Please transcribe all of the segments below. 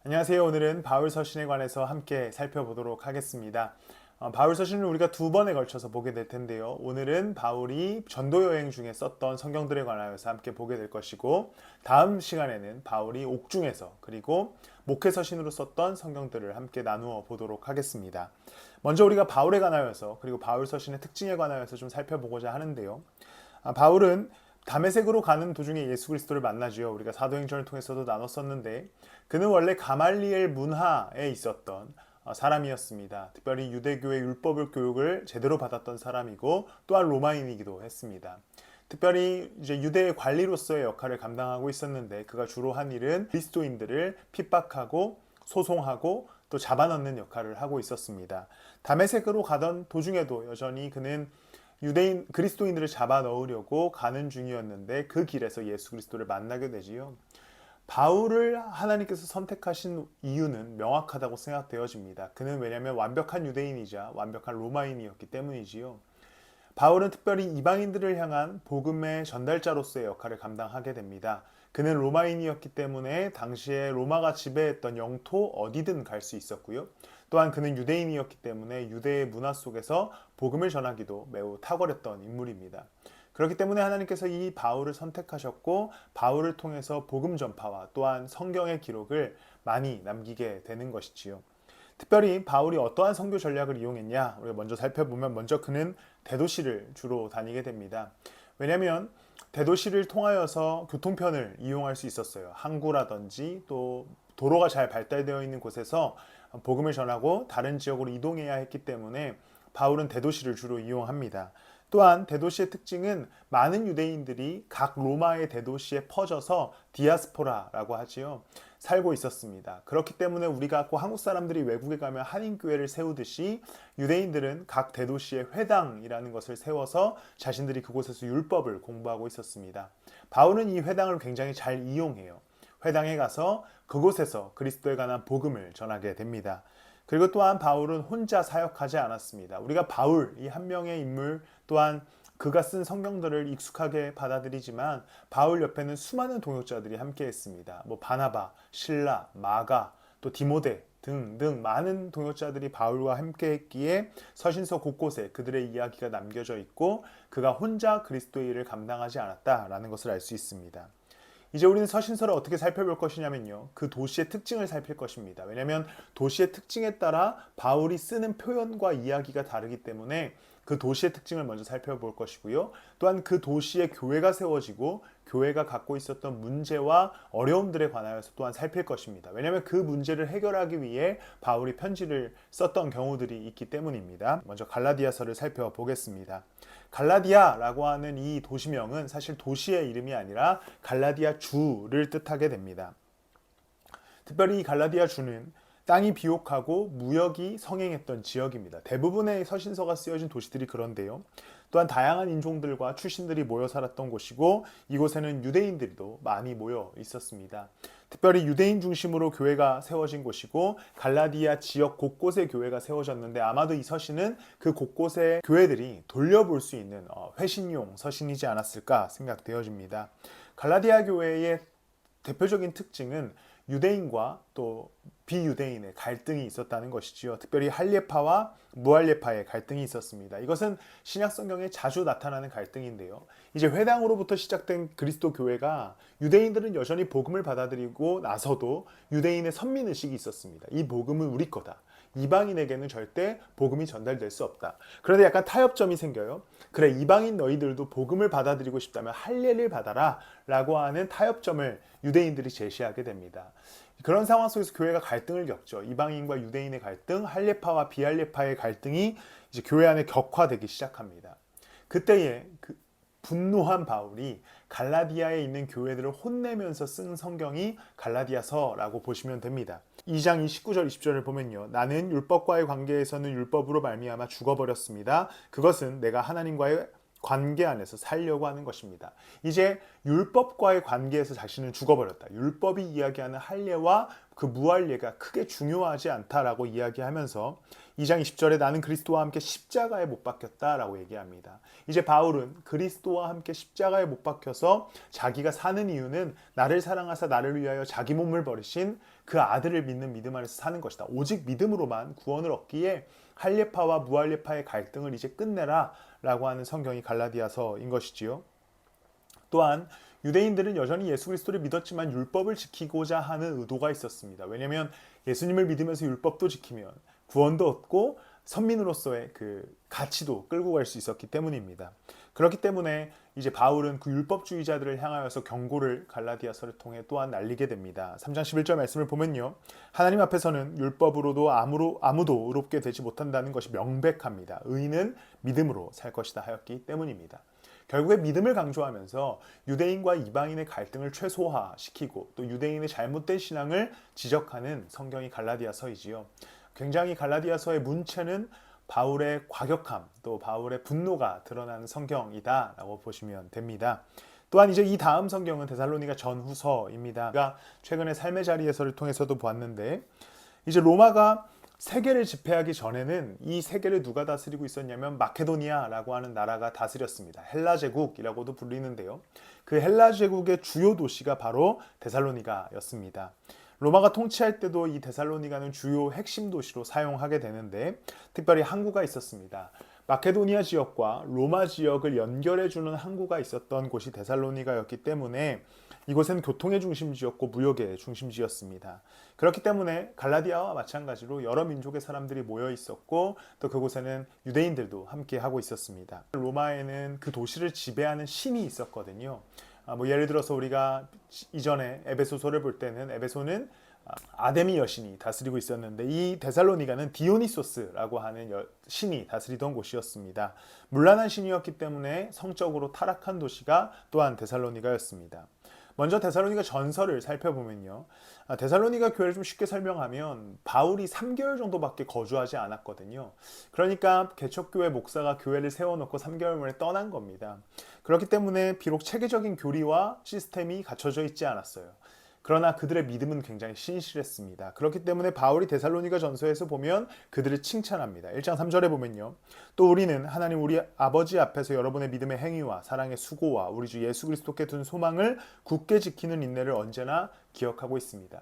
안녕하세요. 오늘은 바울 서신에 관해서 함께 살펴보도록 하겠습니다. 바울 서신을 우리가 두 번에 걸쳐서 보게 될 텐데요. 오늘은 바울이 전도 여행 중에 썼던 성경들에 관하여서 함께 보게 될 것이고, 다음 시간에는 바울이 옥중에서 그리고 목회 서신으로 썼던 성경들을 함께 나누어 보도록 하겠습니다. 먼저 우리가 바울에 관하여서 그리고 바울 서신의 특징에 관하여서 좀 살펴보고자 하는데요. 바울은 다메섹으로 가는 도중에 예수 그리스도를 만나지요. 우리가 사도행전을 통해서도 나눴었는데, 그는 원래 가말리엘 문화에 있었던 사람이었습니다. 특별히 유대교의 율법을 교육을 제대로 받았던 사람이고, 또한 로마인이기도 했습니다. 특별히 이제 유대의 관리로서의 역할을 감당하고 있었는데, 그가 주로 한 일은 그리스도인들을 핍박하고 소송하고 또 잡아넣는 역할을 하고 있었습니다. 다메섹으로 가던 도중에도 여전히 그는 유대인 그리스도인들을 잡아 넣으려고 가는 중이었는데, 그 길에서 예수 그리스도를 만나게 되지요. 바울을 하나님께서 선택하신 이유는 명확하다고 생각되어집니다. 그는 왜냐하면 완벽한 유대인이자 완벽한 로마인이었기 때문이지요. 바울은 특별히 이방인들을 향한 복음의 전달자로서의 역할을 감당하게 됩니다. 그는 로마인이었기 때문에 당시에 로마가 지배했던 영토 어디든 갈 수 있었고요. 또한 그는 유대인이었기 때문에 유대의 문화 속에서 복음을 전하기도 매우 탁월했던 인물입니다. 그렇기 때문에 하나님께서 이 바울을 선택하셨고, 바울을 통해서 복음 전파와 또한 성경의 기록을 많이 남기게 되는 것이지요. 특별히 바울이 어떠한 선교 전략을 이용했냐, 우리가 먼저 살펴보면, 먼저 그는 대도시를 주로 다니게 됩니다. 왜냐하면 대도시를 통하여서 교통편을 이용할 수 있었어요. 항구라든지 또 도로가 잘 발달되어 있는 곳에서 복음을 전하고 다른 지역으로 이동해야 했기 때문에 바울은 대도시를 주로 이용합니다. 또한 대도시의 특징은 많은 유대인들이 각 로마의 대도시에 퍼져서 디아스포라라고 하지요. 살고 있었습니다. 그렇기 때문에 우리가 꼭 한국 사람들이 외국에 가면 한인교회를 세우듯이 유대인들은 각 대도시에 회당이라는 것을 세워서 자신들이 그곳에서 율법을 공부하고 있었습니다. 바울은 이 회당을 굉장히 잘 이용해요. 회당에 가서 그곳에서 그리스도에 관한 복음을 전하게 됩니다. 그리고 또한 바울은 혼자 사역하지 않았습니다. 우리가 바울, 이 한 명의 인물, 또한 그가 쓴 성경들을 익숙하게 받아들이지만, 바울 옆에는 수많은 동역자들이 함께 했습니다. 바나바, 실라, 마가, 또 디모데 등등 많은 동역자들이 바울과 함께 했기에 서신서 곳곳에 그들의 이야기가 남겨져 있고, 그가 혼자 그리스도의 일을 감당하지 않았다라는 것을 알 수 있습니다. 이제 우리는 서신서를 어떻게 살펴볼 것이냐면요, 그 도시의 특징을 살필 것입니다. 왜냐하면 도시의 특징에 따라 바울이 쓰는 표현과 이야기가 다르기 때문에 그 도시의 특징을 먼저 살펴볼 것이고요. 또한 그 도시에 교회가 세워지고 교회가 갖고 있었던 문제와 어려움들에 관하여서 또한 살필 것입니다. 왜냐하면 그 문제를 해결하기 위해 바울이 편지를 썼던 경우들이 있기 때문입니다. 먼저 갈라디아서를 살펴보겠습니다. 갈라디아라고 하는 이 도시명은 사실 도시의 이름이 아니라 갈라디아 주를 뜻하게 됩니다. 특별히 이 갈라디아 주는 땅이 비옥하고 무역이 성행했던 지역입니다. 대부분의 서신서가 쓰여진 도시들이 그런데요. 또한 다양한 인종들과 출신들이 모여 살았던 곳이고, 이곳에는 유대인들도 많이 모여 있었습니다. 특별히 유대인 중심으로 교회가 세워진 곳이고, 갈라디아 지역 곳곳에 교회가 세워졌는데, 아마도 이 서신은 그 곳곳의 교회들이 돌려볼 수 있는 회신용 서신이지 않았을까 생각되어집니다. 갈라디아 교회의 대표적인 특징은 유대인과 또 비유대인의 갈등이 있었다는 것이지요. 특별히 할례파와 무할례파의 갈등이 있었습니다. 이것은 신약 성경에 자주 나타나는 갈등인데요. 이제 회당으로부터 시작된 그리스도 교회가, 유대인들은 여전히 복음을 받아들이고 나서도 유대인의 선민의식이 있었습니다. 이 복음은 우리 거다. 이방인에게는 절대 복음이 전달될 수 없다. 그런데 약간 타협점이 생겨요. 그래, 이방인 너희들도 복음을 받아들이고 싶다면 할례를 받아라 라고 하는 타협점을 유대인들이 제시하게 됩니다. 그런 상황 속에서 교회가 갈등을 겪죠. 이방인과 유대인의 갈등, 할례파와 비할례파의 갈등이 이제 교회 안에 격화되기 시작합니다. 그때에 분노한 바울이 갈라디아에 있는 교회들을 혼내면서 쓴 성경이 갈라디아서라고 보시면 됩니다. 2장 19절 20절을 보면요, 나는 율법과의 관계에서는 율법으로 말미암아 죽어버렸습니다. 그것은 내가 하나님과의 관계 안에서 살려고 하는 것입니다. 이제 율법과의 관계에서 자신은 죽어버렸다. 율법이 이야기하는 할례와 그 무할례가 크게 중요하지 않다라고 이야기하면서 2장 20절에 나는 그리스도와 함께 십자가에 못 박혔다라고 얘기합니다. 이제 바울은 그리스도와 함께 십자가에 못 박혀서 자기가 사는 이유는 나를 사랑하사 나를 위하여 자기 몸을 버리신 그 아들을 믿는 믿음 안에서 사는 것이다. 오직 믿음으로만 구원을 얻기에 할례파와 무할례파의 갈등을 이제 끝내라 라고 하는 성경이 갈라디아서인 것이지요. 또한 유대인들은 여전히 예수 그리스도를 믿었지만 율법을 지키고자 하는 의도가 있었습니다. 왜냐하면 예수님을 믿으면서 율법도 지키면 구원도 얻고 선민으로서의 그 가치도 끌고 갈 수 있었기 때문입니다. 그렇기 때문에 이제 바울은 그 율법주의자들을 향하여서 경고를 갈라디아서를 통해 또한 날리게 됩니다. 3장 11절 말씀을 보면요. 하나님 앞에서는 율법으로도 아무도 의롭게 되지 못한다는 것이 명백합니다. 의인은 믿음으로 살 것이다 하였기 때문입니다. 결국에 믿음을 강조하면서 유대인과 이방인의 갈등을 최소화시키고 또 유대인의 잘못된 신앙을 지적하는 성경이 갈라디아서이지요. 굉장히 갈라디아서의 문체는 바울의 과격함 또 바울의 분노가 드러나는 성경이다라고 보시면 됩니다. 또한 이제 이 다음 성경은 데살로니가 전후서입니다. 그러니까 최근에 삶의 자리에서를 통해서도 보았는데 이제 로마가 세계를 지배하기 전에는 이 세계를 누가 다스리고 있었냐면 마케도니아라고 하는 나라가 다스렸습니다. 헬라 제국이라고도 불리는데요. 그 헬라 제국의 주요 도시가 바로 데살로니가였습니다. 로마가 통치할 때도 이 데살로니가는 주요 핵심 도시로 사용하게 되는데 특별히 항구가 있었습니다. 마케도니아 지역과 로마 지역을 연결해주는 항구가 있었던 곳이 데살로니가였기 때문에 이곳은 교통의 중심지였고 무역의 중심지였습니다. 그렇기 때문에 갈라디아와 마찬가지로 여러 민족의 사람들이 모여 있었고 또 그곳에는 유대인들도 함께 하고 있었습니다. 로마에는 그 도시를 지배하는 신이 있었거든요. 예를 들어서 우리가 이전에 에베소서를 볼 때는 에베소는 아데미 여신이 다스리고 있었는데 이 데살로니가는 디오니소스라고 하는 신이 다스리던 곳이었습니다. 문란한 신이었기 때문에 성적으로 타락한 도시가 또한 데살로니가였습니다. 먼저 데살로니가 전설을 살펴보면요. 데살로니가 교회를 좀 쉽게 설명하면 바울이 3개월 정도밖에 거주하지 않았거든요. 그러니까 개척교회 목사가 교회를 세워놓고 3개월 만에 떠난 겁니다. 그렇기 때문에 비록 체계적인 교리와 시스템이 갖춰져 있지 않았어요. 그러나 그들의 믿음은 굉장히 신실했습니다. 그렇기 때문에 바울이 데살로니가 전서에서 보면 그들을 칭찬합니다. 1장 3절에 보면요. 또 우리는 하나님 우리 아버지 앞에서 여러분의 믿음의 행위와 사랑의 수고와 우리 주 예수 그리스도께 둔 소망을 굳게 지키는 인내를 언제나 기억하고 있습니다.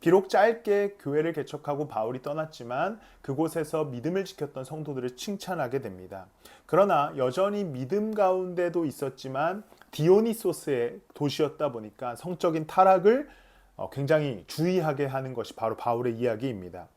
비록 짧게 교회를 개척하고 바울이 떠났지만 그곳에서 믿음을 지켰던 성도들을 칭찬하게 됩니다. 그러나 여전히 믿음 가운데도 있었지만 디오니소스의 도시였다 보니까 성적인 타락을 굉장히 주의하게 하는 것이 바로 바울의 이야기입니다.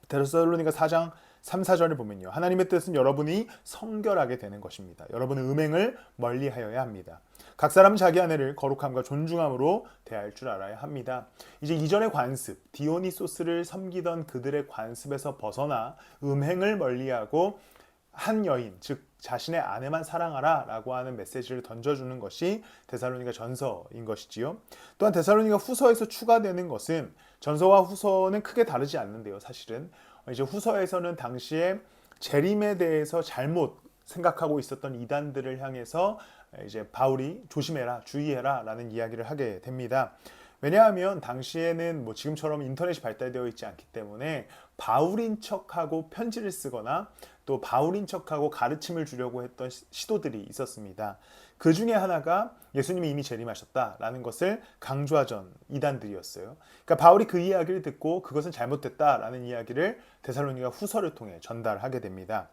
데살로니가 4장 3, 4절을 보면요. 하나님의 뜻은 여러분이 성결하게 되는 것입니다. 여러분은 음행을 멀리하여야 합니다. 각 사람은 자기 아내를 거룩함과 존중함으로 대할 줄 알아야 합니다. 이제 이전의 관습, 디오니소스를 섬기던 그들의 관습에서 벗어나 음행을 멀리하고 한 여인, 즉 자신의 아내만 사랑하라 라고 하는 메시지를 던져주는 것이 데살로니가 전서인 것이지요. 또한 데살로니가 후서에서 추가되는 것은 전서와 후서는 크게 다르지 않는데요. 사실은 이제 후서에서는 당시에 재림에 대해서 잘못 생각하고 있었던 이단들을 향해서 이제 바울이 조심해라, 주의해라 라는 이야기를 하게 됩니다. 왜냐하면 당시에는 지금처럼 인터넷이 발달되어 있지 않기 때문에 바울인 척하고 편지를 쓰거나 또 바울인 척하고 가르침을 주려고 했던 시도들이 있었습니다. 그 중에 하나가 예수님이 이미 재림하셨다라는 것을 강조하던 이단들이었어요. 그러니까 바울이 그 이야기를 듣고 그것은 잘못됐다라는 이야기를 데살로니가 후서를 통해 전달하게 됩니다.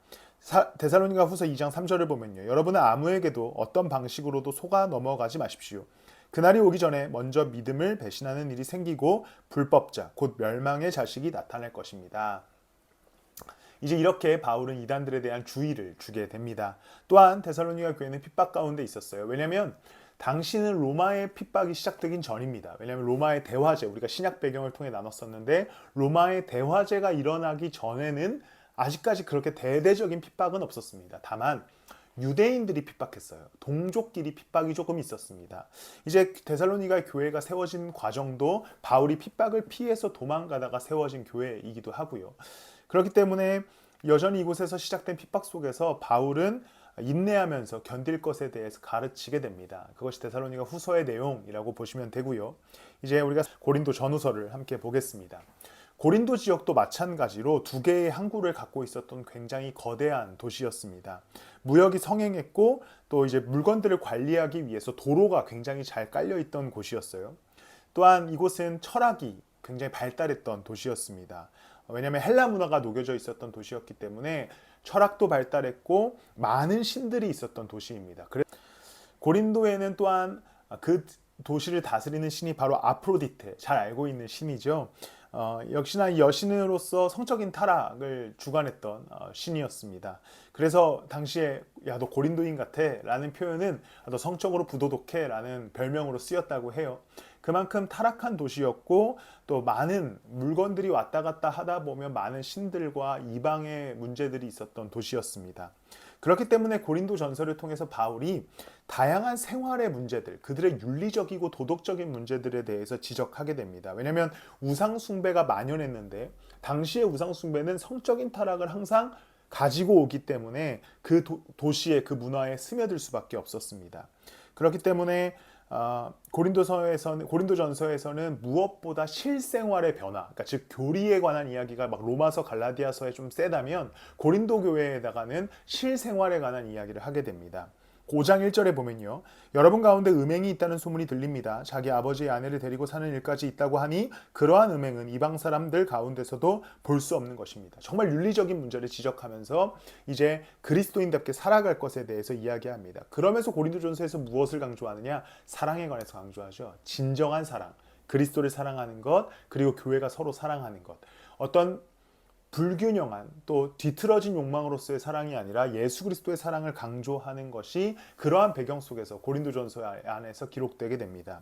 데살로니가 후서 2장 3절을 보면요. 여러분은 아무에게도 어떤 방식으로도 속아 넘어가지 마십시오. 그날이 오기 전에 먼저 믿음을 배신하는 일이 생기고 불법자 곧 멸망의 자식이 나타날 것입니다. 이제 이렇게 바울은 이단들에 대한 주의를 주게 됩니다. 또한 데살로니가 교회는 핍박 가운데 있었어요. 왜냐하면 당시는 로마의 핍박이 시작되긴 전입니다. 왜냐하면 로마의 대화제, 우리가 신약 배경을 통해 나눴었는데 로마의 대화제가 일어나기 전에는 아직까지 그렇게 대대적인 핍박은 없었습니다. 다만 유대인들이 핍박했어요. 동족끼리 핍박이 조금 있었습니다. 이제 데살로니가 교회가 세워진 과정도 바울이 핍박을 피해서 도망가다가 세워진 교회이기도 하고요. 그렇기 때문에 여전히 이곳에서 시작된 핍박 속에서 바울은 인내하면서 견딜 것에 대해서 가르치게 됩니다. 그것이 데살로니가 후서의 내용이라고 보시면 되고요. 이제 우리가 고린도 전후서를 함께 보겠습니다. 고린도 지역도 마찬가지로 두 개의 항구를 갖고 있었던 굉장히 거대한 도시였습니다. 무역이 성행했고 또 이제 물건들을 관리하기 위해서 도로가 굉장히 잘 깔려 있던 곳이었어요. 또한 이곳은 철학이 굉장히 발달했던 도시였습니다. 왜냐하면 헬라 문화가 녹여져 있었던 도시였기 때문에 철학도 발달했고 많은 신들이 있었던 도시입니다. 고린도에는 또한 그 도시를 다스리는 신이 바로 아프로디테, 잘 알고 있는 신이죠. 역시나 이 여신으로서 성적인 타락을 주관했던 신이었습니다. 그래서 당시에 야, 너 고린도인 같아 라는 표현은 너 성적으로 부도덕해 라는 별명으로 쓰였다고 해요. 그만큼 타락한 도시였고 또 많은 물건들이 왔다 갔다 하다 보면 많은 신들과 이방의 문제들이 있었던 도시였습니다. 그렇기 때문에 고린도 전서를 통해서 바울이 다양한 생활의 문제들, 그들의 윤리적이고 도덕적인 문제들에 대해서 지적하게 됩니다. 왜냐하면 우상 숭배가 만연했는데 당시의 우상 숭배는 성적인 타락을 항상 가지고 오기 때문에 그 도시의 그 문화에 스며들 수밖에 없었습니다. 그렇기 때문에 고린도전서에서는 무엇보다 실생활의 변화, 그러니까 즉 교리에 관한 이야기가 막 로마서, 갈라디아서에 좀 세다면 고린도 교회에다가는 실생활에 관한 이야기를 하게 됩니다. 5장 1절에 보면요. 여러분 가운데 음행이 있다는 소문이 들립니다. 자기 아버지의 아내를 데리고 사는 일까지 있다고 하니 그러한 음행은 이방 사람들 가운데서도 볼 수 없는 것입니다. 정말 윤리적인 문제를 지적하면서 이제 그리스도인답게 살아갈 것에 대해서 이야기합니다. 그러면서 고린도전서에서 무엇을 강조하느냐? 사랑에 관해서 강조하죠. 진정한 사랑, 그리스도를 사랑하는 것, 그리고 교회가 서로 사랑하는 것. 어떤 불균형한 또 뒤틀어진 욕망으로서의 사랑이 아니라 예수 그리스도의 사랑을 강조하는 것이 그러한 배경 속에서 고린도전서 안에서 기록되게 됩니다.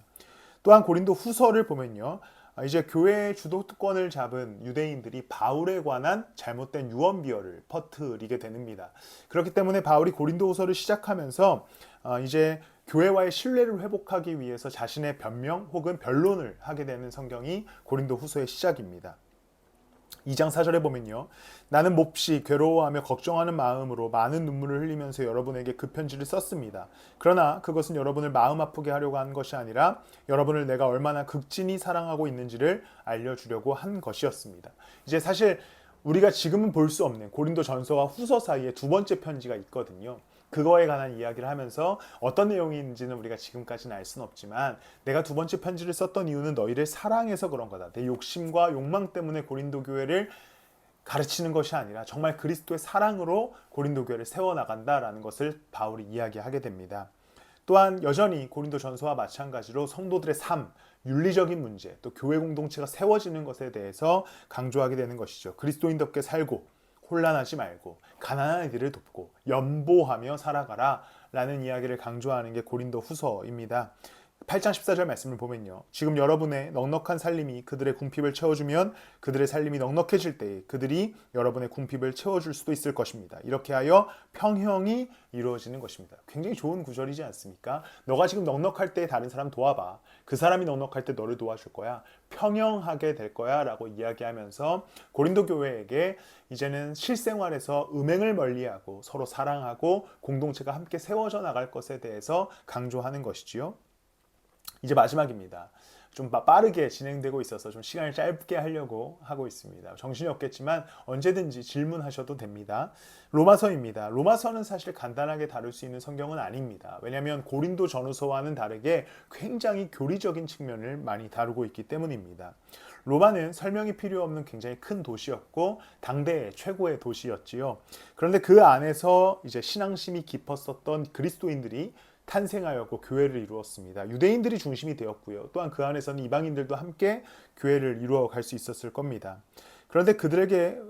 또한 고린도 후서를 보면요. 이제 교회의 주도권을 잡은 유대인들이 바울에 관한 잘못된 유언비어를 퍼뜨리게 됩니다. 그렇기 때문에 바울이 고린도 후서를 시작하면서 이제 교회와의 신뢰를 회복하기 위해서 자신의 변명 혹은 변론을 하게 되는 성경이 고린도 후서의 시작입니다. 2장 4절에 보면요. 나는 몹시 괴로워하며 걱정하는 마음으로 많은 눈물을 흘리면서 여러분에게 그 편지를 썼습니다. 그러나 그것은 여러분을 마음 아프게 하려고 한 것이 아니라 여러분을 내가 얼마나 극진히 사랑하고 있는지를 알려주려고 한 것이었습니다. 이제 사실 우리가 지금은 볼 수 없는 고린도 전서와 후서 사이에 두 번째 편지가 있거든요. 그거에 관한 이야기를 하면서 어떤 내용인지는 우리가 지금까지는 알 수는 없지만 내가 두 번째 편지를 썼던 이유는 너희를 사랑해서 그런 거다. 내 욕심과 욕망 때문에 고린도 교회를 가르치는 것이 아니라 정말 그리스도의 사랑으로 고린도 교회를 세워나간다라는 것을 바울이 이야기하게 됩니다. 또한 여전히 고린도 전서와 마찬가지로 성도들의 삶, 윤리적인 문제, 또 교회 공동체가 세워지는 것에 대해서 강조하게 되는 것이죠. 그리스도인답게 살고 혼란하지 말고 가난한 이들을 돕고 연보하며 살아가라 라는 이야기를 강조하는 게 고린도 후서입니다. 8장 14절 말씀을 보면요. 지금 여러분의 넉넉한 살림이 그들의 궁핍을 채워주면 그들의 살림이 넉넉해질 때에 그들이 여러분의 궁핍을 채워줄 수도 있을 것입니다. 이렇게 하여 평형이 이루어지는 것입니다. 굉장히 좋은 구절이지 않습니까? 너가 지금 넉넉할 때 다른 사람 도와봐. 그 사람이 넉넉할 때 너를 도와줄 거야. 평형하게 될 거야 라고 이야기하면서 고린도 교회에게 이제는 실생활에서 음행을 멀리하고 서로 사랑하고 공동체가 함께 세워져 나갈 것에 대해서 강조하는 것이지요. 이제 마지막입니다. 좀 빠르게 진행되고 있어서 좀 시간을 짧게 하려고 하고 있습니다. 정신이 없겠지만 언제든지 질문하셔도 됩니다. 로마서입니다. 로마서는 사실 간단하게 다룰 수 있는 성경은 아닙니다. 왜냐하면 고린도 전후서와는 다르게 굉장히 교리적인 측면을 많이 다루고 있기 때문입니다. 로마는 설명이 필요 없는 굉장히 큰 도시였고 당대의 최고의 도시였지요. 그런데 그 안에서 이제 신앙심이 깊었었던 그리스도인들이 탄생하였고 교회를 이루었습니다. 유대인들이 중심이 되었고요. 또한 그 안에서는 이방인들도 함께 교회를 이루어 갈 수 있었을 겁니다. 그런데 그들에게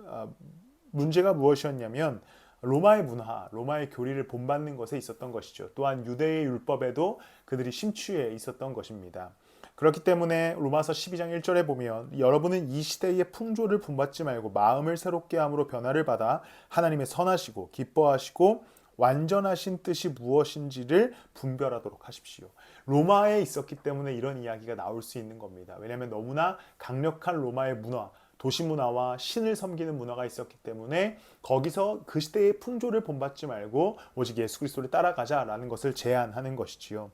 문제가 무엇이었냐면 로마의 문화, 로마의 교리를 본받는 것에 있었던 것이죠. 또한 유대의 율법에도 그들이 심취해 있었던 것입니다. 그렇기 때문에 로마서 12장 1절에 보면 여러분은 이 시대의 풍조를 본받지 말고 마음을 새롭게 함으로 변화를 받아 하나님의 선하시고 기뻐하시고 완전하신 뜻이 무엇인지를 분별하도록 하십시오. 로마에 있었기 때문에 이런 이야기가 나올 수 있는 겁니다. 왜냐하면 너무나 강력한 로마의 문화, 도시 문화와 신을 섬기는 문화가 있었기 때문에 거기서 그 시대의 풍조를 본받지 말고 오직 예수 그리스도를 따라가자라는 것을 제안하는 것이지요.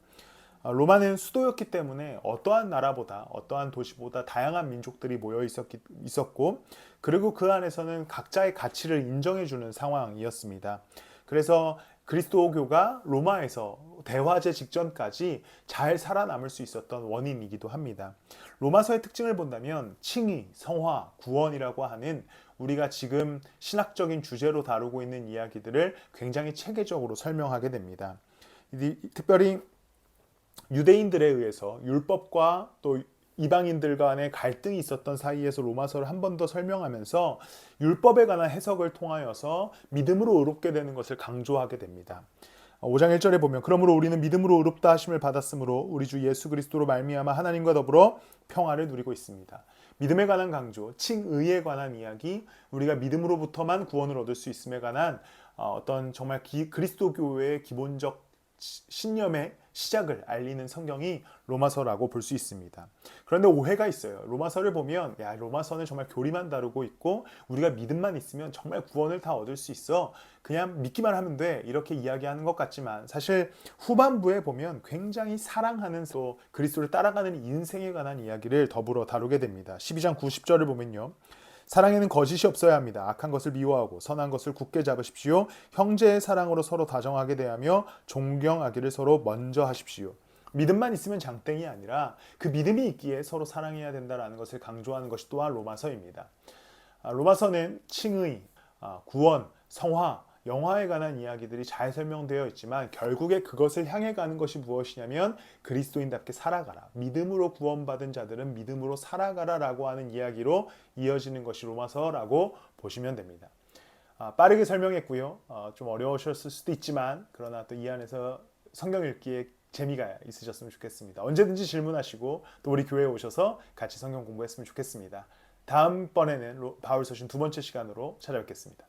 로마는 수도였기 때문에 어떠한 나라보다 어떠한 도시보다 다양한 민족들이 모여 있었고 그리고 그 안에서는 각자의 가치를 인정해주는 상황이었습니다. 그래서 그리스도교가 로마에서 대화제 직전까지 잘 살아남을 수 있었던 원인이기도 합니다. 로마서의 특징을 본다면 칭의, 성화, 구원이라고 하는 우리가 지금 신학적인 주제로 다루고 있는 이야기들을 굉장히 체계적으로 설명하게 됩니다. 특별히 유대인들에 의해서 율법과 또 이방인들 간의 갈등이 있었던 사이에서 로마서를 한 번 더 설명하면서 율법에 관한 해석을 통하여서 믿음으로 의롭게 되는 것을 강조하게 됩니다. 5장 1절에 보면 그러므로 우리는 믿음으로 의롭다 하심을 받았으므로 우리 주 예수 그리스도로 말미암아 하나님과 더불어 평화를 누리고 있습니다. 믿음에 관한 강조, 칭의에 관한 이야기, 우리가 믿음으로부터만 구원을 얻을 수 있음에 관한 어떤 정말 그리스도교의 기본적 신념의 시작을 알리는 성경이 로마서라고 볼 수 있습니다. 그런데 오해가 있어요. 로마서를 보면 로마서는 정말 교리만 다루고 있고 우리가 믿음만 있으면 정말 구원을 다 얻을 수 있어. 그냥 믿기만 하면 돼. 이렇게 이야기하는 것 같지만 사실 후반부에 보면 굉장히 사랑하는 또 그리스도를 따라가는 인생에 관한 이야기를 더불어 다루게 됩니다. 12장 90절을 보면요. 사랑에는 거짓이 없어야 합니다. 악한 것을 미워하고 선한 것을 굳게 잡으십시오. 형제의 사랑으로 서로 다정하게 대하며 존경하기를 서로 먼저 하십시오. 믿음만 있으면 장땡이 아니라 그 믿음이 있기에 서로 사랑해야 된다는 것을 강조하는 것이 또한 로마서입니다. 로마서는 칭의, 구원, 성화, 영화에 관한 이야기들이 잘 설명되어 있지만 결국에 그것을 향해 가는 것이 무엇이냐면 그리스도인답게 살아가라. 믿음으로 구원받은 자들은 믿음으로 살아가라 라고 하는 이야기로 이어지는 것이 로마서라고 보시면 됩니다. 빠르게 설명했고요. 좀 어려우셨을 수도 있지만 그러나 또 이 안에서 성경 읽기에 재미가 있으셨으면 좋겠습니다. 언제든지 질문하시고 또 우리 교회에 오셔서 같이 성경 공부했으면 좋겠습니다. 다음번에는 바울서신 두 번째 시간으로 찾아뵙겠습니다.